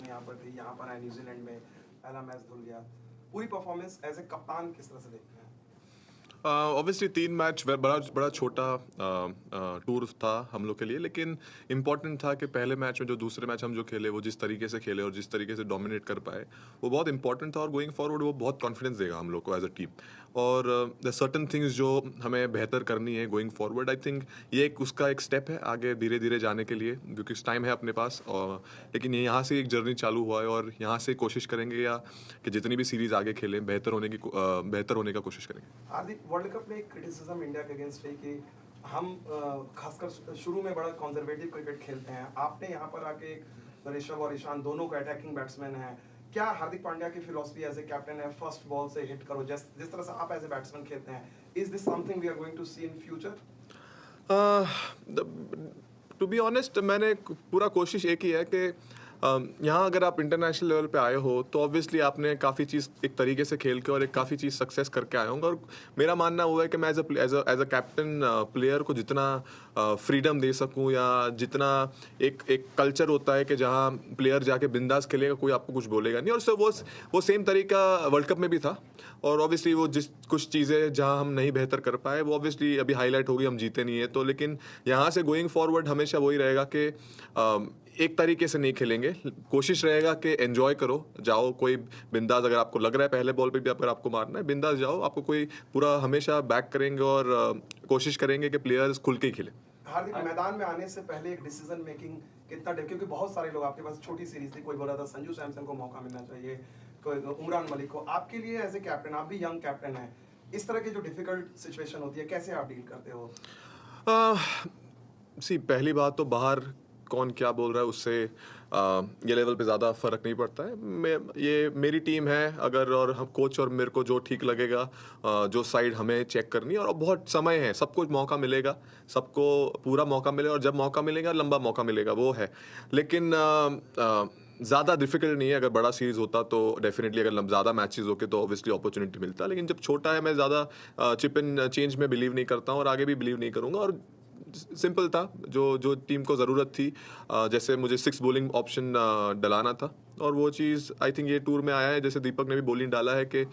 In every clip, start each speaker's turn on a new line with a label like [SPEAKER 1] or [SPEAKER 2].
[SPEAKER 1] Situation यहाँ पर थी, यहाँ पर आए न्यूजीलैंड में पहला मैच धुल गया, पूरी परफॉर्मेंस एज ए कप्तान किस तरह से देखते हैं?
[SPEAKER 2] ऑब्वियसली 3 मैच बड़ा बड़ा छोटा टूर था हम लोग के लिए, लेकिन इम्पॉर्टेंट था कि पहले मैच में जो दूसरे मैच हम जो खेले वो जिस तरीके से खेले और जिस तरीके से डोमिनेट कर पाए वो बहुत इंपॉर्टेंट था, और गोइंग फॉरवर्ड वो बहुत कॉन्फिडेंस देगा हम लोग को एज अ टीम। और द सर्टन थिंग्स जो हमें बेहतर करनी है गोइंग फॉरवर्ड, आई थिंक ये एक उसका एक स्टेप है आगे धीरे धीरे जाने के लिए, क्योंकि टाइम है अपने पास। और लेकिन ये यहाँ से एक जर्नी चालू हुआ है और यहाँ से कोशिश करेंगे या कि जितनी भी सीरीज आगे खेलें बेहतर होने का कोशिश करेंगे।
[SPEAKER 1] हार्दिक, वर्ल्ड कप में एक क्रिटिसिज्म इंडिया के अगेंस्ट है कि हम खासकर शुरू में बड़ा कंजर्वेटिव क्रिकेट खेलते हैं। आपने यहाँ पर आके एक ऋषभ और ईशान दोनों को अटैकिंग बैट्समैन हैं, क्या हार्दिक पांड्या की फिलॉसफी एज ए कैप्टन है फर्स्ट बॉल से हिट करो, जिस तरह से आप एज ए बैट्समैन खेलते हैं, is this something we are going to see in future?
[SPEAKER 2] To be honest, मैंने पूरा कोशिश एक ही है कि यहाँ अगर आप इंटरनेशनल लेवल पे आए हो तो ऑब्वियसली आपने काफ़ी चीज़ एक तरीके से खेल के और एक काफ़ी चीज़ सक्सेस करके आए होंगे। और मेरा मानना हुआ है कि मैं एज अ कैप्टन प्लेयर को जितना फ्रीडम दे सकूँ, या जितना एक कल्चर होता है कि जहाँ प्लेयर जाके बिंदास खेलेगा, कोई आपको कुछ बोलेगा नहीं, और सो वो सेम तरीका वर्ल्ड कप में भी था। और ऑब्वियसली वो जिस कुछ चीज़ें जहाँ हम नहीं बेहतर कर पाए वो ऑब्वियसली अभी हाईलाइट होगी, हम जीते नहीं है तो, लेकिन यहाँ से गोइंग फॉरवर्ड हमेशा वही रहेगा कि एक तरीके से नहीं खेलेंगे। कोशिश रहेगा कि एंजॉय करो, जाओ, कोई बिंदास, अगर आपको लग रहा है पहले बॉल पे भी अगर आपको मारना है बिंदास जाओ, आपको कोई पूरा हमेशा बैक करेंगे और कोशिश करेंगे कि प्लेयर्स खुल के ही खेले।
[SPEAKER 1] हार्दिक, मैदान में आने से पहले एक डिसीजन मेकिंग कितना क्योंकि बहुत सारे लोग आपके पास, छोटी सीरीज थी, कोई बोल रहा था संजू सैमसन को मौका मिलना चाहिए, कोई उमरान मलिक को, आपके लिए एज ए कैप्टन, आप भी यंग कैप्टन हैं, इस तरह की जो डिफिकल्ट सिचुएशन होती है कैसे आप डील करते हो?
[SPEAKER 2] पहली बात तो बाहर कौन क्या बोल रहा है उससे ये लेवल पे ज़्यादा फ़र्क नहीं पड़ता है। ये मेरी टीम है, अगर और हम कोच और मेरे को जो ठीक लगेगा, जो साइड हमें चेक करनी है, और बहुत समय है, सबको मौका मिलेगा, सबको पूरा मौका मिलेगा, और जब मौका मिलेगा लंबा मौका मिलेगा वो है। लेकिन ज़्यादा डिफिकल्ट नहीं है। अगर बड़ा सीरीज़ होता तो डेफिनेटली, अगर ज़्यादा मैचेस होके तो ऑब्वियसली अपॉर्चुनिटी मिलता, लेकिन जब छोटा है मैं ज़्यादा चिप इन चेंज में बिलीव नहीं करता हूँ और आगे भी बिलीव नहीं करूँगा। और सिंपल था, जो टीम को ज़रूरत थी, जैसे मुझे 6 बॉलिंग ऑप्शन डलाना था, और वो चीज़ आई थिंक ये टूर में आया है। जैसे दीपक ने भी बॉलिंग डाला है कि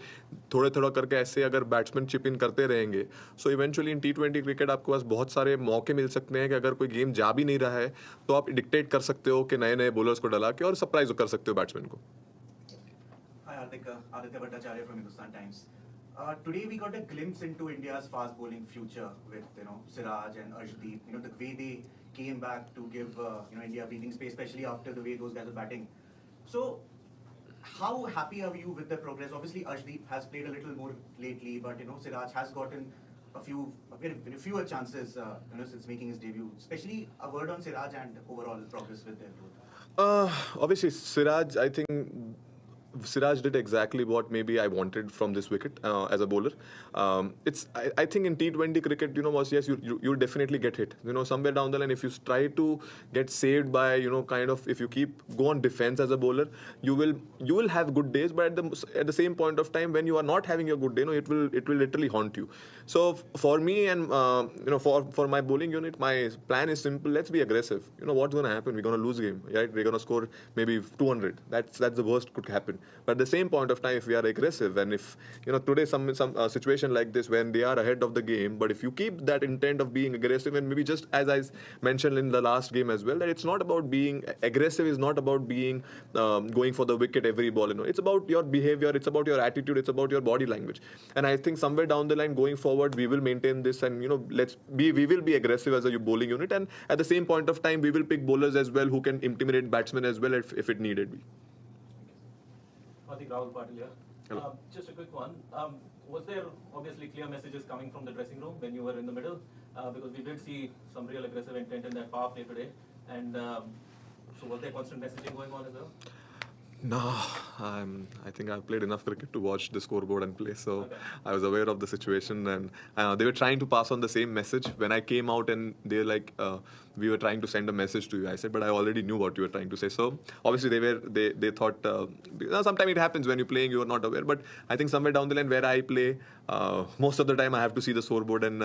[SPEAKER 2] थोड़ा थोड़ा करके ऐसे अगर बैट्समैन चिप इन करते रहेंगे, so eventually in T20 cricket आपके पास बहुत सारे मौके मिल सकते हैं कि अगर कोई गेम जा भी नहीं रहा है तो आप डिक्टेट कर सकते हो कि नए नए बॉलर्स को डला के, और सरप्राइज कर सकते हो बैट्समैन को।
[SPEAKER 3] Hi Hardik, Aditya Bhattacharya from Hindustan Times. Today we got a glimpse into India's fast bowling future with Siraj and Arshdeep. The way they came back to give India breathing space, especially after the way those guys are batting. So, how happy are you with the progress? Obviously, Arshdeep has played a little more lately, but Siraj has gotten a fewer chances since making his debut. Especially a word on Siraj and overall progress with their growth.
[SPEAKER 2] Obviously, I think Siraj did exactly what maybe I wanted from this wicket as a bowler. I think in T20 cricket, yes, you definitely get hit. Somewhere down the line, if you try to get saved by, kind of, if you go on defense as a bowler, you will have good days, but at the same point of time, when you are not having your good day, it will literally haunt you. So for me and for my bowling unit, my plan is simple. Let's be aggressive. What's going to happen? We're going to lose game, right? We're going to score maybe 200. That's the worst could happen. But at the same point of time, if we are aggressive, and if today some situation like this when they are ahead of the game, but if you keep that intent of being aggressive, and maybe just as I mentioned in the last game as well, that it's not about being aggressive, is not about being going for the wicket every ball. It's about your behavior, it's about your attitude, it's about your body language. And I think somewhere down the line going forward, we will maintain this, and we will be aggressive as a bowling unit, and at the same point of time, we will pick bowlers as well who can intimidate batsmen as well if it needed be.
[SPEAKER 4] Hardik, Rahul Patil here. Just a quick one. Was there obviously clear messages coming from the dressing room when you were in the middle? Because we did see some real aggressive intent in that power play today. And so was there constant messaging going on as well?
[SPEAKER 2] No, I think I've played enough cricket to watch the scoreboard and play, so okay. I was aware of the situation, and they were trying to pass on the same message. When I came out and they're like, we were trying to send a message to you, I said, but I already knew what you were trying to say. So obviously they thought, sometimes it happens when you're playing, you are not aware, but I think somewhere down the line where I play, most of the time I have to see the scoreboard and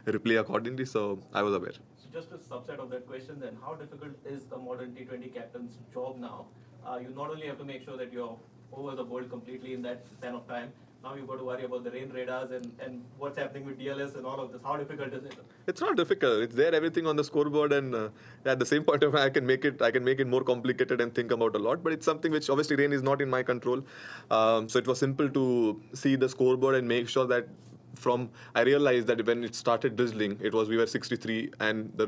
[SPEAKER 2] replay accordingly, so I was aware.
[SPEAKER 4] So just a subset of that question then, how difficult is the modern T20 captain's job now you not only have to make sure that your overs are bowled completely in that span of time, now you've got to worry about the rain radars and what's happening with DLS and all of this. How difficult is it?
[SPEAKER 2] It's not difficult. It's there, everything on the scoreboard, and at the same point of time, I can make it more complicated and think about a lot. But it's something which obviously rain is not in my control. So it was simple to see the scoreboard and make sure that. I realized that when it started drizzling, we were 63 and the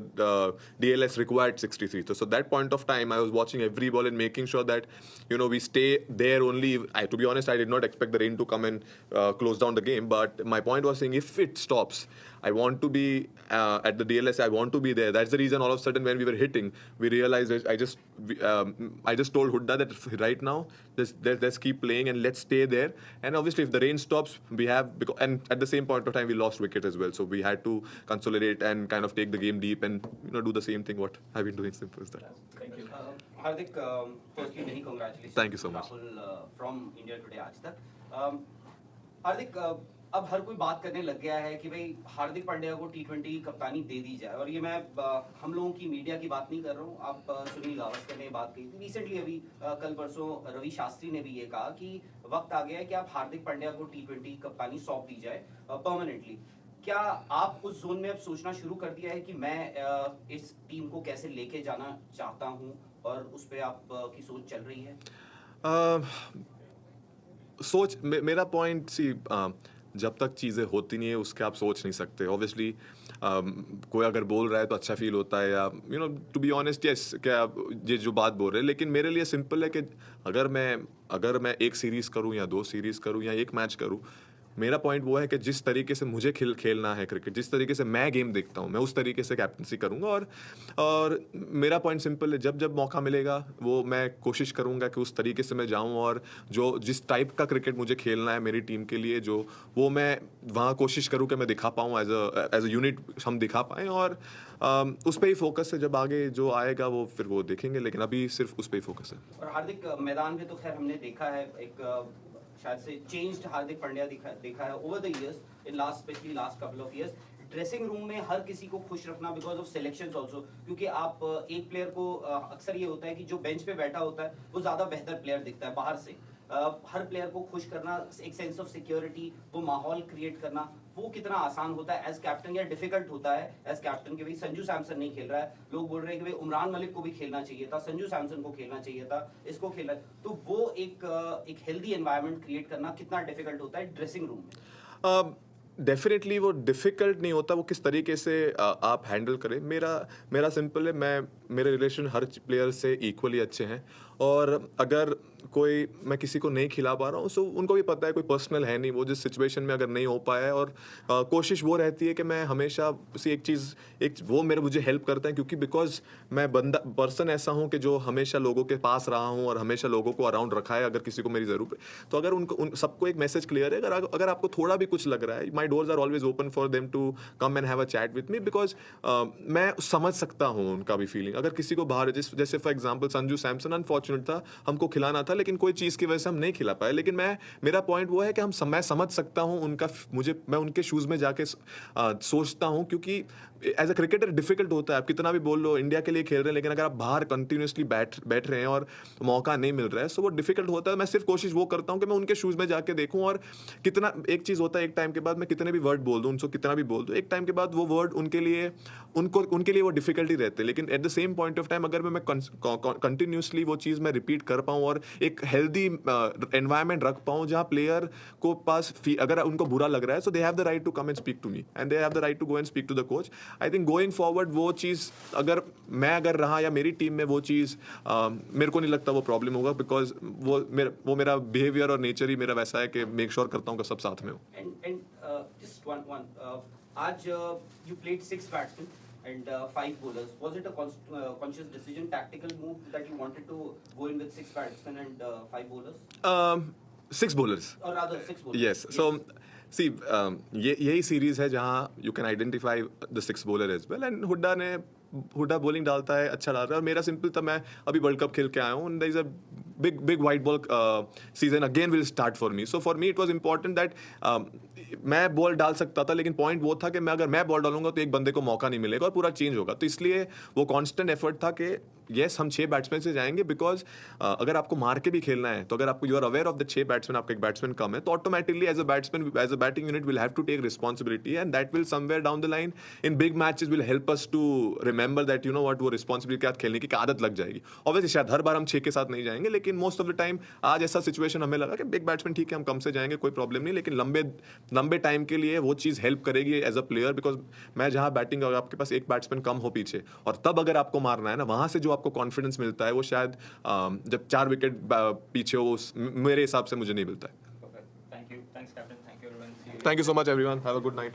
[SPEAKER 2] DLS required 63. So that point of time, I was watching every ball and making sure that, we stay there only. To be honest, I did not expect the rain to come and close down the game. But my point was saying, if it stops, I want to be at the DLS. I want to be there. That's the reason all of a sudden when we were hitting, we realized that I just told Hooda that right now, let's keep playing and let's stay there. And obviously, if the rain stops, and at the same point of time, we lost wicket as well. So we had to consolidate and kind of take the game deep and do the same thing what I've been doing. Simple as that.
[SPEAKER 4] Thank you.
[SPEAKER 5] Hardik, firstly, many congratulations.
[SPEAKER 2] Thank you so much.
[SPEAKER 5] Rahul from India Today आज तक. हार्दिक, अब हर कोई बात करने लग गया है कि भाई हार्दिक पांड्या को टी20 कप्तानी दे दी जाए, और ये मैं हम लोगों की मीडिया की बात नहीं कर रहा हूँ. आप सुनील गावस्कर ने बात कही थी रिसेंटली, अभी कल परसों रवि शास्त्री ने भी ये कहा कि वक्त आ गया है कि आप हार्दिक पांड्या को टी20 कप्तानी सौंप दी जाए परमानेंटली. क्या आप उस जोन में अब सोचना शुरू कर दिया है कि मैं इस टीम को कैसे लेके जाना चाहता हूँ, और उस पर आप की सोच चल रही है?
[SPEAKER 2] सोच मेरा पॉइंट जब तक चीज़ें होती नहीं है उसके आप सोच नहीं सकते. ऑब्वियसली कोई अगर बोल रहा है तो अच्छा फील होता है, या टू बी ऑनेस्ट यस, क्या ये जो बात बोल रहे हैं. लेकिन मेरे लिए सिंपल है कि अगर मैं एक सीरीज़ करूं या 2 सीरीज़ करूं या एक मैच करूं, मेरा पॉइंट वो है कि जिस तरीके से मुझे खेलना है क्रिकेट, जिस तरीके से मैं गेम देखता हूँ, मैं उस तरीके से कैप्टनसी करूँगा. और मेरा पॉइंट सिंपल है, जब मौका मिलेगा वो मैं कोशिश करूँगा कि उस तरीके से मैं जाऊँ, और जिस टाइप का क्रिकेट मुझे खेलना है मेरी टीम के लिए, वो मैं वहाँ कोशिश करूँ कि मैं दिखा पाऊँ एज अ यूनिट, हम दिखा पाएँ. और उस पर ही फोकस है. जब आगे जो आएगा वो फिर वो देखेंगे, लेकिन अभी सिर्फ उस पर ही फोकस है.
[SPEAKER 5] और हार्दिक, मैदान में तो खैर हमने देखा है एक शायद से चेंज्ड हार्दिक पांड्या देखा है over the years, in specially last couple of years. Dressing room में हर किसी को खुश रखना बिकॉज ऑफ सिलेक्शंस आल्सो, क्योंकि आप एक प्लेयर को अक्सर ये होता है कि जो बेंच पे बैठा होता है वो ज्यादा बेहतर प्लेयर दिखता है बाहर से. हर प्लेयर को खुश करना, एक सेंस ऑफ सिक्योरिटी, वो माहौल क्रिएट करना, वो कितना आसान होता है एज कैप्टन या डिफिकल्ट होता है एज कैप्टन? के भाई संजू सैमसन नहीं खेल रहा है, लोग बोल रहे हैं कि भाई उमरान मलिक को भी खेलना चाहिए था, संजू सैमसन को खेलना चाहिए था, इसको खेलना. तो वो एक हेल्दी एनवायरनमेंट क्रिएट करना कितना डिफिकल्ट होता है ड्रेसिंग रूम में?
[SPEAKER 2] डेफिनेटली वो डिफ़िकल्ट नहीं होता, वो किस तरीके से आप हैंडल करें. मेरा सिंपल है, मेरे रिलेशन हर प्लेयर से इक्वली अच्छे हैं. और अगर मैं किसी को नहीं खिला पा रहा हूँ, सो उनको भी पता है कोई पर्सनल है नहीं, वो जिस सिचुएशन में अगर नहीं हो पाया है. और कोशिश वो रहती है कि मैं हमेशा वो मुझे हेल्प करता है, क्योंकि बिकॉज मैं पर्सन ऐसा हूँ कि जो हमेशा लोगों के पास रहा हूँ और हमेशा लोगों को अराउंड रखा है. अगर किसी को मेरी ज़रूरत है तो अगर सबको एक मैसेज क्लियर है, अगर आपको थोड़ा भी कुछ लग रहा है, my doors are always open for them to come and have a chat with me, because मैं समझ सकता हूँ उनका भी फीलिंग. अगर किसी को बाहर, जैसे for example Sanju Samson unfortunate था, हमको खिलाना था लेकिन कोई चीज़ की वजह से हम नहीं खिला पाए. लेकिन मेरा पॉइंट वो है कि मैं समझ सकता हूँ मैं उनके शूज़ में जाके सोचता हूँ, क्योंकि एज अ क्रिकेटर डिफिकल्ट होता है. आप कितना भी बोल लो इंडिया के लिए खेल रहे हैं, लेकिन अगर आप बाहर कंटिन्यूसली बैठ रहे हैं और मौका नहीं मिल रहा है, सो वो डिफिकल्ट होता है. मैं सिर्फ कोशिश वो करता हूँ कि मैं उनके शूज़ में जाके देखूँ. और कितना एक चीज़ होता है, एक टाइम के बाद मैं कितने भी वर्ड बोल दूँ, उनको कितना भी बोल दूँ, एक टाइम के बाद वो वर्ड उनके लिए वो डिफिकल्टी रहते हैं. लेकिन at the same point of time अगर मैं कंटिन्यूसली वो चीज़ मैं रिपीट कर पाऊँ और एक हेल्दी एनवायरनमेंट रख पाऊँ जहाँ प्लेयर को पास अगर उनको बुरा लग रहा है, so they have the right to come and speak to me and they have the right to go and speak to the coach. I think going forward वो चीज़ अगर रहा या मेरी टीम में वो चीज़, मेरे को नहीं लगता वो प्रॉब्लम होगा, बिकॉज वो मेरा बिहेवियर और नेचर ही मेरा वैसा है कि मेक श्योर करता हूँ कि सब साथ में हो.
[SPEAKER 5] Just one. आज you played 6 batsmen and 5 bowlers. Was it a conscious decision, tactical move that you wanted to go in with 6 batsmen and 5 bowlers?
[SPEAKER 2] 6 bowlers.
[SPEAKER 5] Or rather 6 bowlers.
[SPEAKER 2] Yes. So, see, यही series है जहाँ you can identify the 6 bowler as well. And Hooda bowling डालता है, अच्छा डाल रहा है. और मेरा सिंपल था, मैं अभी वर्ल्ड कप खेल के आया हूँ. There is a big white ball season again will start for me. So for me it was important that मैं बॉल डाल सकता था, लेकिन पॉइंट वो था कि अगर मैं बॉल डालूंगा तो एक बंदे को मौका नहीं मिलेगा और पूरा चेंज होगा. तो इसलिए वो कांस्टेंट एफर्ट था कि येस हम 6 बैट्समैन से जाएंगे बिकॉज अगर आपको मार के भी खेलना है तो अगर आपको you are aware of the 6 batsman, आपका एक बैट्समैन कम है तो automatically as a batting unit will have to take responsibility and that will somewhere down the line in big matches will help us to remember that you know what, वो responsibility के साथ खेलने की आदत लग जाएगी. ऑब्वियसली शायद हर बार हम 6 के साथ नहीं जाएंगे, लेकिन मोस्ट ऑफ द टाइम आज ऐसा सिचुएशन हमें लगा कि बिग बैट्समैन ठीक है हम कम से जाएंगे कोई प्रॉब्लम नहीं, लेकिन लंबे टाइम के लिए वो चीज़ हेल्प करेगी एज अ प्लेयर. बिकॉज मैं जहाँ बैटिंग, अगर आपके पास एक बैट्समैन कम हो पीछे और तब अगर आपको मारना है ना, वहाँ से जो आपको कॉन्फिडेंस मिलता है वो शायद जब 4 विकेट पीछे हो मेरे हिसाब से मुझे नहीं मिलता है.
[SPEAKER 4] Thank you. Thanks, Captain. Thank you, everyone. See you.
[SPEAKER 2] Thank you so much everyone. Have a good night.